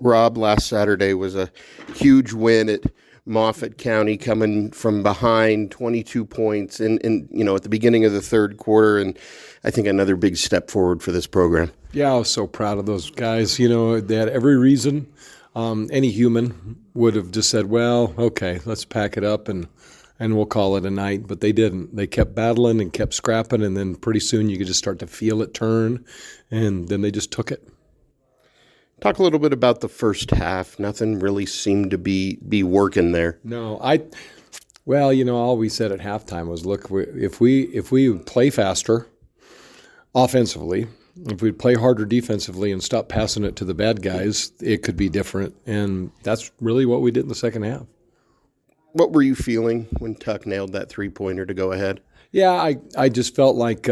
Rob, last Saturday was a huge win at Moffat County, coming from behind 22 points at the beginning of the third quarter, and I think another big step forward for this program. Yeah, I was so proud of those guys. They had every reason. Any human would have just said, well, okay, let's pack it up and we'll call it a night. But they didn't. They kept battling and kept scrapping, and then pretty soon you could just start to feel it turn, and then they just took it. Talk a little bit about the first half. Nothing really seemed to be working there. No, all we said at halftime was, look, if we play faster offensively, if we play harder defensively and stop passing it to the bad guys, it could be different. And that's really what we did in the second half. What were you feeling when Tuck nailed that three-pointer to go ahead? Yeah, I just felt like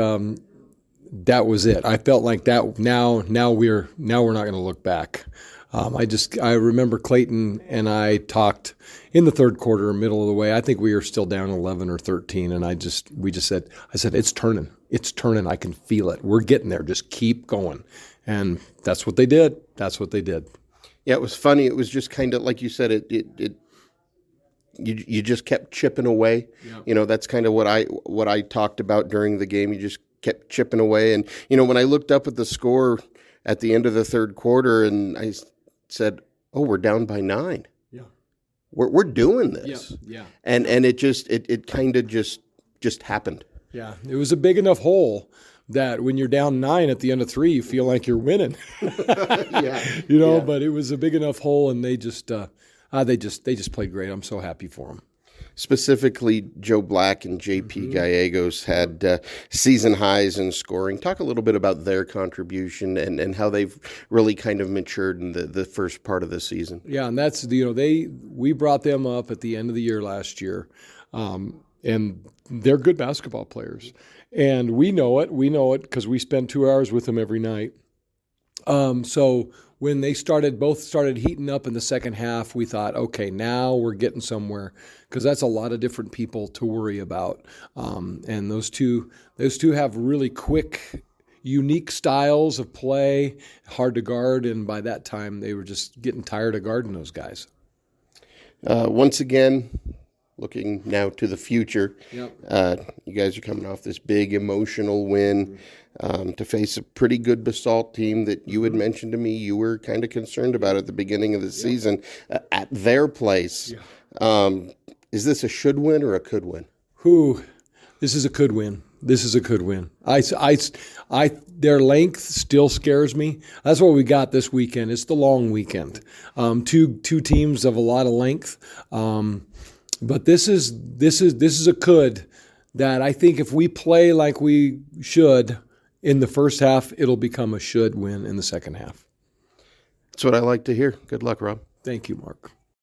that was it. I felt like that now we're not going to look back. I remember Clayton and I talked in the third quarter, middle of the way. I think we were still down 11 or 13, and I said it's turning. It's turning. I can feel it. We're getting there. Just keep going. And that's what they did. Yeah, it was funny. It was just kind of like you said. You just kept chipping away. Yeah. That's kind of what I talked about during the game. You just kept chipping away. And, when I looked up at the score at the end of the third quarter and I said, oh, we're down by 9. Yeah. We're doing this. Yeah. And it kind of just happened. Yeah. It was a big enough hole that when you're down 9 at the end of 3, you feel like you're winning. Yeah. But it was a big enough hole, and they just played great. I'm so happy for them. Specifically, Joe Black and J.P. Gallegos had season highs in scoring. Talk a little bit about their contribution and how they've really kind of matured in the first part of the season. Yeah, and that's we brought them up at the end of the year last year, and they're good basketball players, and we know it because we spend 2 hours with them every night. So when they both started heating up in the second half, we thought, okay, now we're getting somewhere, because that's a lot of different people to worry about. And those two have really quick, unique styles of play, hard to guard, and by that time they were just getting tired of guarding those guys. Once again, looking now to the future, Yep. You guys are coming off this big emotional win to face a pretty good Basalt team that you had mentioned to me you were kind of concerned about at the beginning of the season at their place. Yeah. Is this a should win or a could win? This is a could win. Their length still scares me. That's what we got this weekend. It's the long weekend. Two teams of a lot of length. But this is a could that I think if we play like we should in the first half, it'll become a should win in the second half. That's what I like to hear. Good luck, Rob. Thank you, Mark.